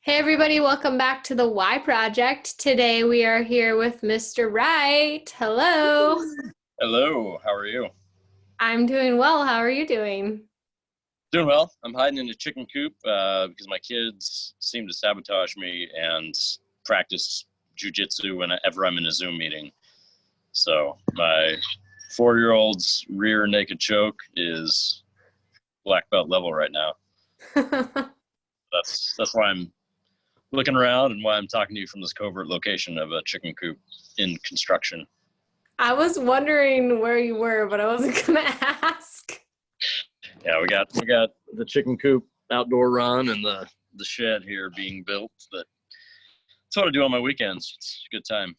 Hey everybody, welcome back to the Y Project. Today we are here with Mr. Wright. Hello. Hello, how are you? I'm doing well. How are you doing? Doing well. I'm hiding in a chicken coop because my kids seem to sabotage me and practice jujitsu whenever I'm in a Zoom meeting. So my 4-year-old's rear naked choke is black belt level right now. That's why I'm looking around and why I'm talking to you from this covert location of a chicken coop in construction. I was wondering where you were, but I wasn't gonna ask. Yeah, we got the chicken coop outdoor run and the shed here being built. That's what I do on my weekends. It's a good time.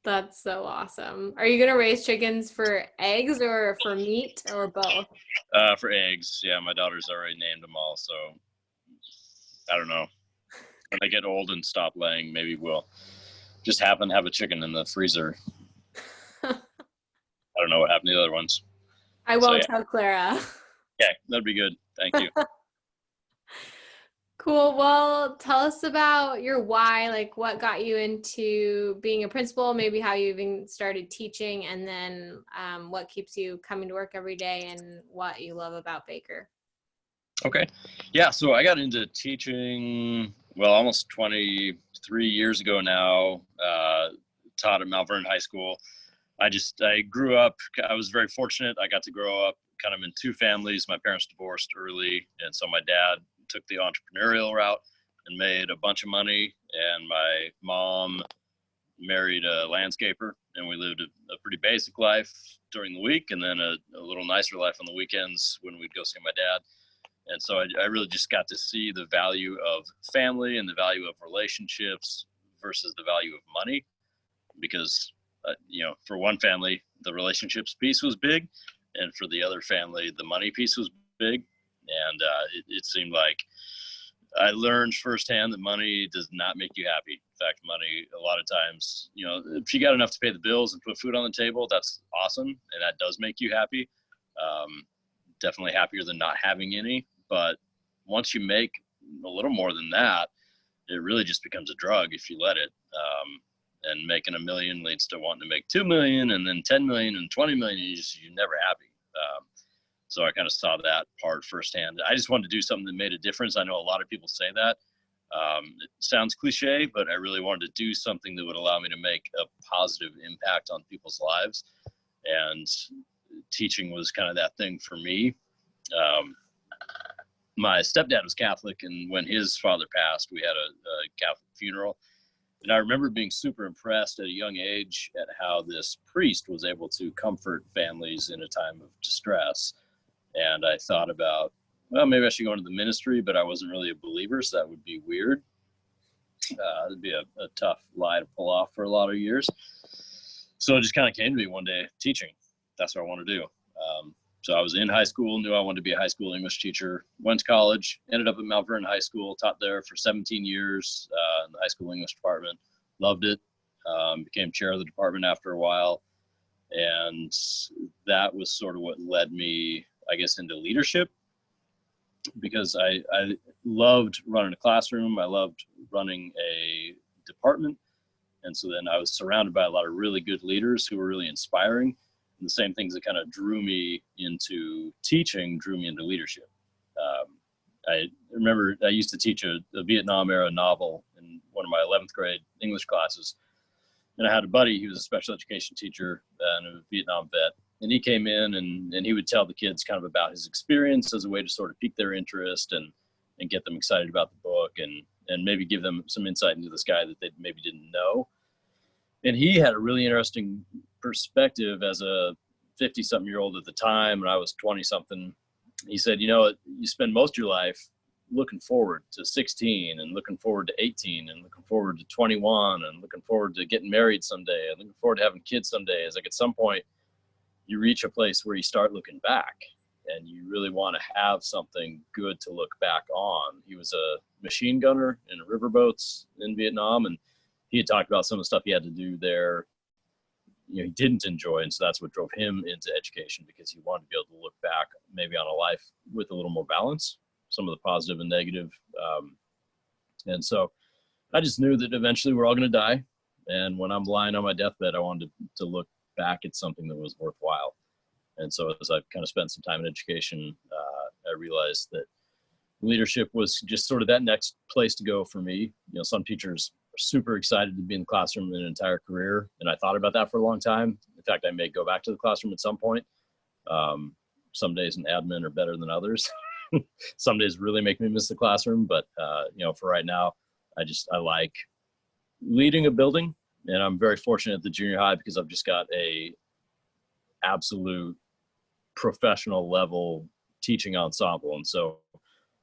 That's so awesome. Are you gonna raise chickens for eggs or for meat or both? For eggs, yeah, my daughter's already named them all. So I don't know. When they get old and stop laying, maybe we'll just happen to have a chicken in the freezer. I don't know what happened to the other ones. I So won't yeah, tell Clara. yeah, that'd be good. Thank you. Cool. Well, tell us about your why, like what got you into being a principal, maybe how you even started teaching, and then what keeps you coming to work every day and what you love about Baker. Okay. Yeah, so I got into teaching, well, almost 23 years ago now. Taught at Mount Vernon High School. I grew up, I was very fortunate. I got to grow up kind of in two families. My parents divorced early, and so my dad took the entrepreneurial route and made a bunch of money. And my mom married a landscaper, and we lived a pretty basic life during the week, and then a little nicer life on the weekends when we'd go see my dad. And so I really just got to see the value of family and the value of relationships versus the value of money, because for one family, the relationships piece was big, and for the other family, the money piece was big. And it seemed like I learned firsthand that money does not make you happy. In fact, money, a lot of times, if you got enough to pay the bills and put food on the table, that's awesome, and that does make you happy. Um, Definitely happier than not having any. But once you make a little more than that, it really just becomes a drug if you let it. And making a million leads to wanting to make 2 million and then 10 million and 20 million. You're never happy. So I kind of saw that part firsthand. I just wanted to do something that made a difference. I know a lot of people say that. It sounds cliche, but I really wanted to do something that would allow me to make a positive impact on people's lives. And teaching was kind of that thing for me. Um, my stepdad was Catholic, and when his father passed, we had a Catholic funeral. And I remember being super impressed at a young age at how this priest was able to comfort families in a time of distress. And I thought about, well, maybe I should go into the ministry, but I wasn't really a believer, so that would be weird. It'd be a tough lie to pull off for a lot of years. So it just kind of came to me one day, teaching. That's what I want to do. So I was in high school, knew I wanted to be a high school English teacher, went to college, ended up at Mount Vernon High School, taught there for 17 years in the high school English department, loved it, became chair of the department after a while. And that was sort of what led me, I guess, into leadership, because I loved running a classroom. I loved running a department. And so then I was surrounded by a lot of really good leaders who were really inspiring. And the same things that kind of drew me into teaching drew me into leadership. I remember I used to teach a Vietnam era novel in one of my 11th grade English classes. And I had a buddy, he was a special education teacher and a Vietnam vet. And he came in and he would tell the kids kind of about his experience as a way to sort of pique their interest and get them excited about the book and maybe give them some insight into this guy that they maybe didn't know. And he had a really interesting perspective as a 50-something-year-old at the time, and I was 20-something. He said, you spend most of your life looking forward to 16 and looking forward to 18 and looking forward to 21 and looking forward to getting married someday and looking forward to having kids someday. It's like at some point you reach a place where you start looking back and you really want to have something good to look back on. He was a machine gunner in riverboats in Vietnam, and he had talked about some of the stuff he had to do there, he didn't enjoy. And so that's what drove him into education, because he wanted to be able to look back maybe on a life with a little more balance, some of the positive and negative. And so I just knew that eventually we're all going to die. And when I'm lying on my deathbed, I wanted to look back at something that was worthwhile. And so as I've kind of spent some time in education, I realized that leadership was just sort of that next place to go for me. Some teachers are super excited to be in the classroom in an entire career. And I thought about that for a long time. In fact, I may go back to the classroom at some point. Some days in admin are better than others. Some days really make me miss the classroom, but for right now, I like leading a building, and I'm very fortunate at the junior high because I've just got a absolute professional level teaching ensemble. And so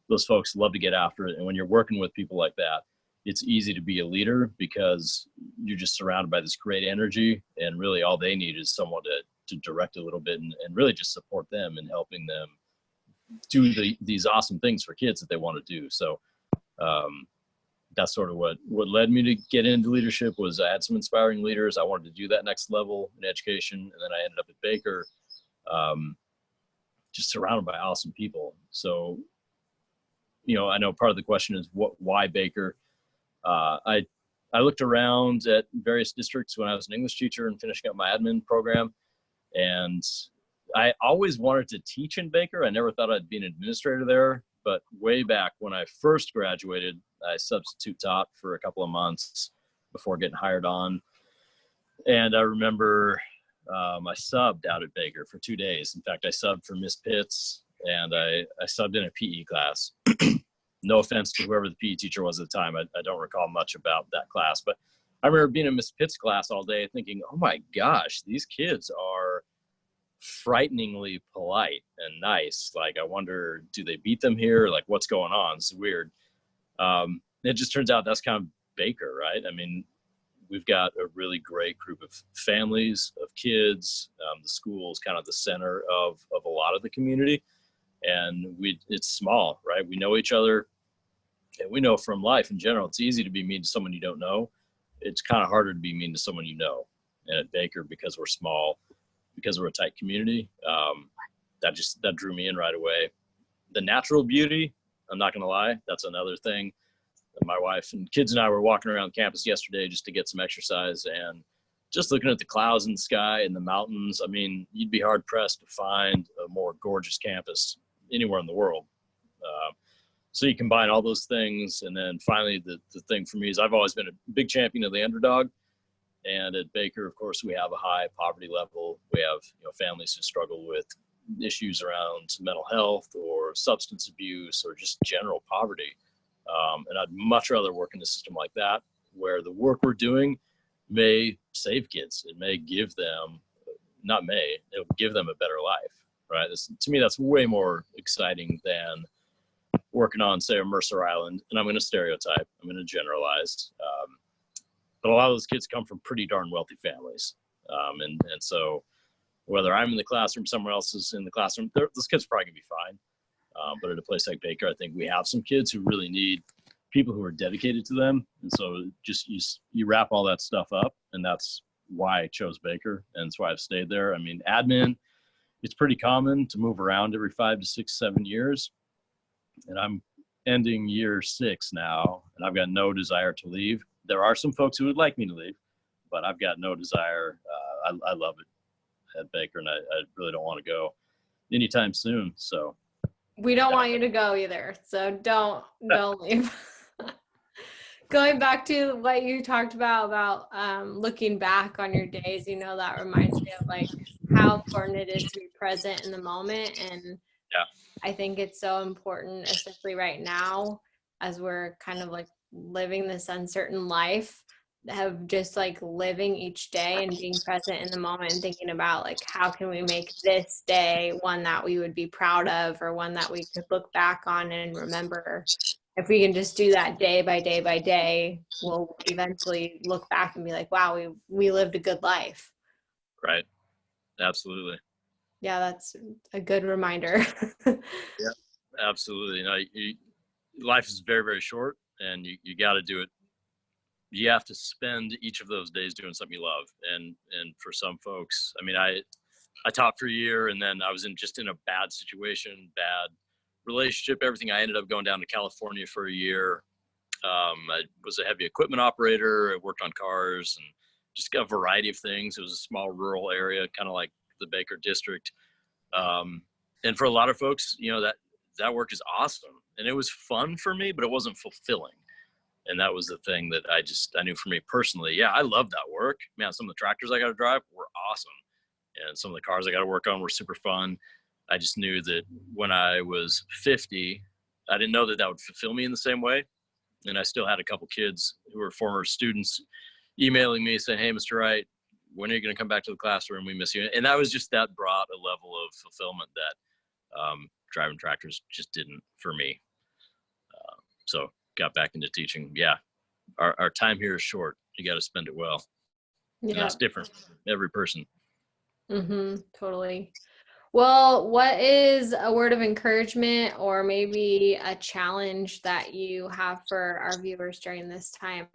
those folks love to get after it. And when you're working with people like that, it's easy to be a leader because you're just surrounded by this great energy, and really all they need is someone to direct a little bit and really just support them and helping them do these awesome things for kids that they want to do. So that's sort of what led me to get into leadership. Was I had some inspiring leaders. I wanted to do that next level in education. And then I ended up at Baker, just surrounded by awesome people. So, I know part of the question is why Baker? I looked around at various districts when I was an English teacher and finishing up my admin program. And I always wanted to teach in Baker. I never thought I'd be an administrator there. But way back when I first graduated, I substitute taught for a couple of months before getting hired on. And I remember I subbed out at Baker for 2 days. In fact, I subbed for Miss Pitts, and I subbed in a PE class. No offense to whoever the PE teacher was at the time. I don't recall much about that class. But I remember being in Miss Pitts' class all day thinking, oh my gosh, these kids are frighteningly polite and nice. Like, I wonder, do they beat them here? Like, what's going on? It's weird. It just turns out that's kind of Baker, right? I mean, we've got a really great group of families, of kids. The school is kind of the center of a lot of the community, and it's small, right? We know each other, and we know from life in general, it's easy to be mean to someone you don't know. It's kind of harder to be mean to someone you know. And at Baker, because we're small, because we're a tight community, that drew me in right away. The natural beauty, I'm not going to lie, that's another thing. My wife and kids and I were walking around campus yesterday just to get some exercise, and just looking at the clouds in the sky and the mountains. I mean, you'd be hard pressed to find a more gorgeous campus anywhere in the world. So you combine all those things. And then finally, the thing for me is I've always been a big champion of the underdog. And at Baker, of course, we have a high poverty level. We have families who struggle with issues around mental health or substance abuse or just general poverty. And I'd much rather work in a system like that, where the work we're doing may save kids. It may give them, it'll give them a better life, right? To me, that's way more exciting than working on, say, a Mercer Island. And I'm going to stereotype, I'm going to generalize. But a lot of those kids come from pretty darn wealthy families. And so whether I'm in the classroom, someone else is in the classroom, those kids are probably going to be fine. But at a place like Baker, I think we have some kids who really need people who are dedicated to them. And so just you wrap all that stuff up, and that's why I chose Baker, and that's why I've stayed there. I mean, admin, it's pretty common to move around every 5 to 6, 7 years. And I'm ending year 6 now, and I've got no desire to leave. There are some folks who would like me to leave, but I've got no desire. I love it at Baker, and I really don't want to go anytime soon. So we don't want you to go either. So don't leave. Going back to what you talked about looking back on your days, that reminds me of like how important it is to be present in the moment. And yeah, I think it's so important, especially right now, as we're kind of like living this uncertain life, of just like living each day and being present in the moment and thinking about like, how can we make this day one that we would be proud of, or one that we could look back on and remember. If we can just do that day by day by day, we'll eventually look back and be like, wow, we lived a good life. Right. Absolutely. Yeah, that's a good reminder. Yeah, absolutely. Life is very, very short, and you got to do it. You have to spend each of those days doing something you love. And for some folks, I mean, I taught for a year, and then I was in a bad situation, bad relationship, everything. I ended up going down to California for a year. I was a heavy equipment operator. I worked on cars and just got a variety of things. It was a small rural area, kind of like the Baker District. And for a lot of folks, that work is awesome. And it was fun for me, but it wasn't fulfilling. And that was the thing that I knew for me personally. Yeah, I love that work. Man, some of the tractors I got to drive were awesome. And some of the cars I got to work on were super fun. I just knew that when I was 50, I didn't know that that would fulfill me in the same way. And I still had a couple kids who were former students emailing me saying, "Hey, Mr. Wright, when are you going to come back to the classroom? We miss you." And that brought a level of fulfillment that driving tractors just didn't for me. So got back into teaching. Yeah, our time here is short. You got to spend it well. Yeah. And that's different. Every person. Totally. Well, what is a word of encouragement or maybe a challenge that you have for our viewers during this time?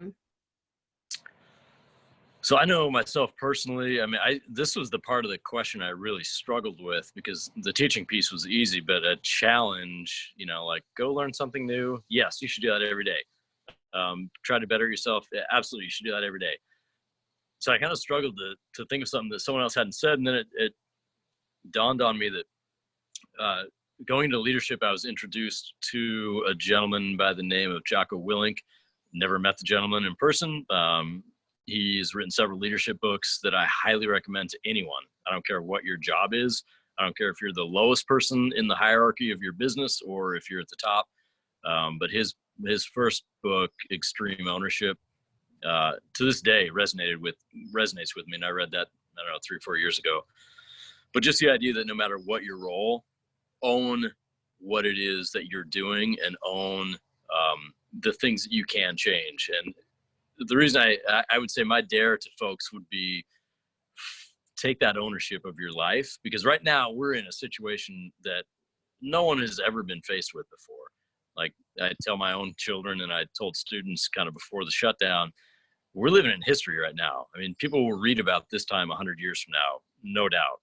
So I know myself personally, I mean, this was the part of the question I really struggled with, because the teaching piece was easy, but a challenge, like go learn something new. Yes, you should do that every day. Try to better yourself. Yeah, absolutely. You should do that every day. So I kind of struggled to think of something that someone else hadn't said. And then it dawned on me that going into leadership, I was introduced to a gentleman by the name of Jocko Willink. Never met the gentleman in person. He's written several leadership books that I highly recommend to anyone. I don't care what your job is. I don't care if you're the lowest person in the hierarchy of your business or if you're at the top. But his first book, Extreme Ownership, to this day resonates with me. And I read that, I don't know, 3 or 4 years ago. But just the idea that no matter what your role, own what it is that you're doing and own the things that you can change. And the reason I would say my dare to folks would be take that ownership of your life, because right now we're in a situation that no one has ever been faced with before. Like I tell my own children, and I told students kind of before the shutdown, we're living in history right now. I mean, people will read about this time 100 years from now, no doubt.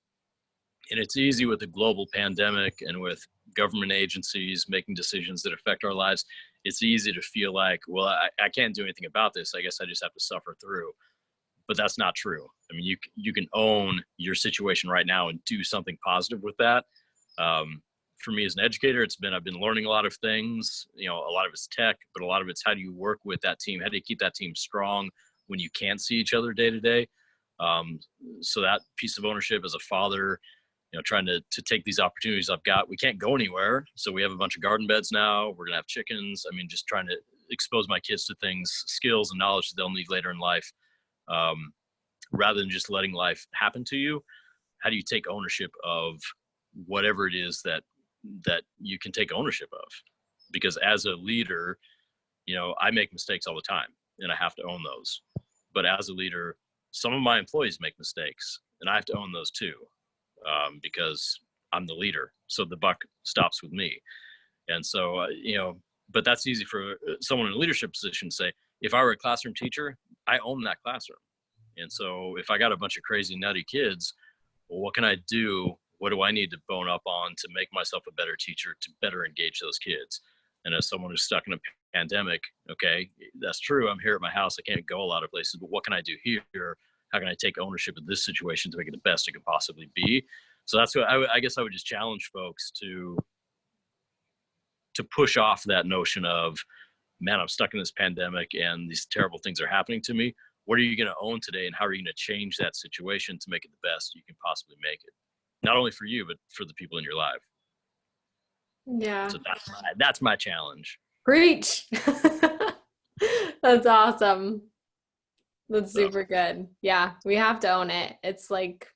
And it's easy with a global pandemic and with government agencies making decisions that affect our lives. It's easy to feel like, well, I can't do anything about this. I guess I just have to suffer through. But that's not true. I mean, you can own your situation right now and do something positive with that. For me as an educator, I've been learning a lot of things. A lot of it's tech, but a lot of it's how do you work with that team? How do you keep that team strong when you can't see each other day to day? So that piece of ownership as a father, trying to take these opportunities I've got. We can't go anywhere. So we have a bunch of garden beds now. We're going to have chickens. I mean, just trying to expose my kids to things, skills and knowledge that they'll need later in life. Rather than just letting life happen to you, how do you take ownership of whatever it is that you can take ownership of? Because as a leader, I make mistakes all the time and I have to own those. But as a leader, some of my employees make mistakes and I have to own those too. Because I'm the leader. So the buck stops with me. And so, but that's easy for someone in a leadership position to say, if I were a classroom teacher, I own that classroom. And so if I got a bunch of crazy, nutty kids, well, what can I do? What do I need to bone up on to make myself a better teacher, to better engage those kids? And as someone who's stuck in a pandemic, okay, that's true. I'm here at my house. I can't go a lot of places, but what can I do here? How can I take ownership of this situation to make it the best it can possibly be? So that's what I guess I would just challenge folks to push off that notion of, man, I'm stuck in this pandemic and these terrible things are happening to me. What are you going to own today, and how are you going to change that situation to make it the best you can possibly make it? Not only for you, but for the people in your life. Yeah. So that's my challenge. Preach. That's awesome. That's super good. Yeah, we have to own it. It's like,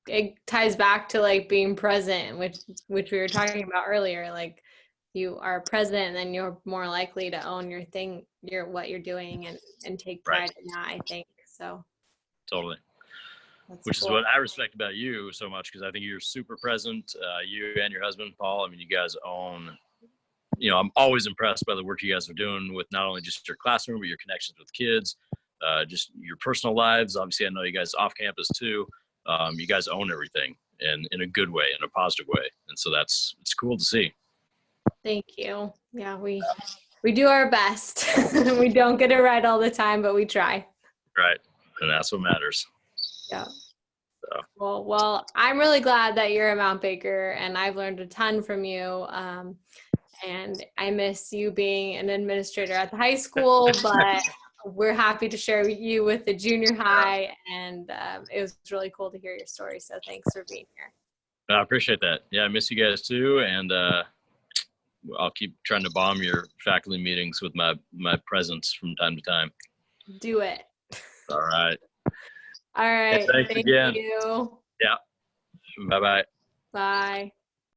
it ties back to like being present, which we were talking about earlier. Like you are present and then you're more likely to own your thing, what you're doing and take pride in that, I think. So totally. That's Which cool. is what I respect about you so much, because I think you're super present. You and your husband, Paul, I mean, you guys own, I'm always impressed by the work you guys are doing with not only just your classroom, but your connections with kids, just your personal lives. Obviously, I know you guys off campus too. You guys own everything, and in a good way, in a positive way. And so it's cool to see. Thank you. Yeah, We do our best. We don't get it right all the time, but we try. Right. And that's what matters. Yeah. So. Well, I'm really glad that you're at Mount Baker, and I've learned a ton from you. And I miss you being an administrator at the high school, but we're happy to share you with the junior high, and it was really cool to hear your story. So thanks for being here. I appreciate that. Yeah, I miss you guys too, and I'll keep trying to bomb your faculty meetings with my presence from time to time. Do it. All right. All right. Thanks Thank again. you. Yeah. Bye-bye. Bye.